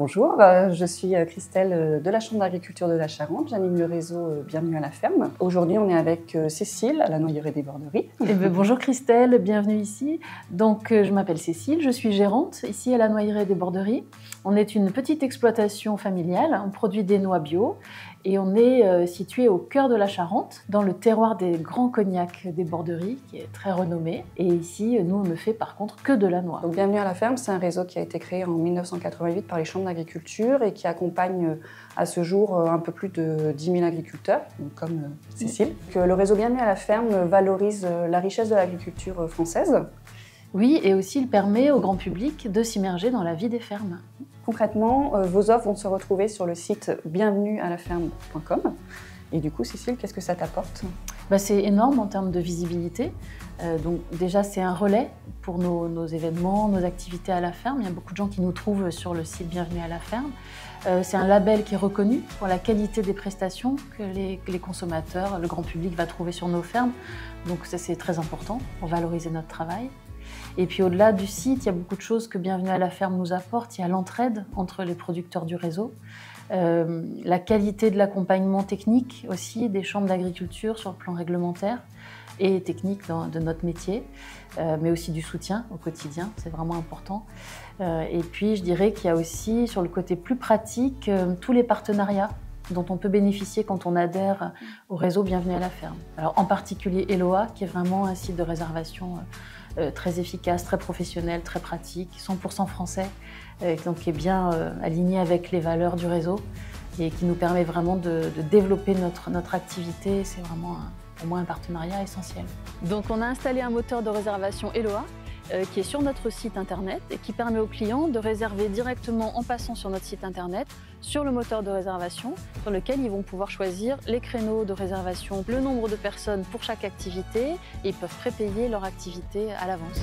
Bonjour, je suis Christelle de la Chambre d'agriculture de la Charente. J'anime le réseau Bienvenue à la ferme. Aujourd'hui, on est avec Cécile à la Noyerie des Borderies. Bonjour Christelle, bienvenue ici. Donc, je m'appelle Cécile, je suis gérante ici à la Noyerie des Borderies. On est une petite exploitation familiale, on produit des noix bio et on est situé au cœur de la Charente, dans le terroir des grands cognacs des Borderies, qui est très renommé. Et ici, nous, on ne fait par contre que de la noix. Donc, Bienvenue à la ferme, c'est un réseau qui a été créé en 1988 par les chambres d'agriculture et qui accompagne à ce jour un peu plus de 10 000 agriculteurs, comme Cécile. Le réseau Bienvenue à la ferme valorise la richesse de l'agriculture française. Oui, et aussi il permet au grand public de s'immerger dans la vie des fermes. Concrètement, vos offres vont se retrouver sur le site bienvenuealaferme.com. Et du coup, Cécile, qu'est-ce que ça t'apporte ? C'est énorme en termes de visibilité. Donc déjà, c'est un relais pour nos événements, nos activités à la ferme. Il y a beaucoup de gens qui nous trouvent sur le site Bienvenue à la ferme. C'est un label qui est reconnu pour la qualité des prestations que les consommateurs, le grand public va trouver sur nos fermes. Donc ça, c'est très important pour valoriser notre travail. Et puis au-delà du site, il y a beaucoup de choses que Bienvenue à la ferme nous apporte. Il y a l'entraide entre les producteurs du réseau, la qualité de l'accompagnement technique aussi des chambres d'agriculture sur le plan réglementaire et technique de notre métier, mais aussi du soutien au quotidien, c'est vraiment important. Et puis je dirais qu'il y a aussi sur le côté plus pratique tous les partenariats dont on peut bénéficier quand on adhère au réseau Bienvenue à la ferme. Alors en particulier Eloa, qui est vraiment un site de réservation très efficace, très professionnel, très pratique, 100% français, donc qui est bien aligné avec les valeurs du réseau et qui nous permet vraiment de développer notre activité. C'est vraiment pour moi un partenariat essentiel. Donc on a installé un moteur de réservation Eloa qui est sur notre site internet et qui permet aux clients de réserver directement en passant sur notre site internet sur le moteur de réservation sur lequel ils vont pouvoir choisir les créneaux de réservation, le nombre de personnes pour chaque activité et ils peuvent prépayer leur activité à l'avance.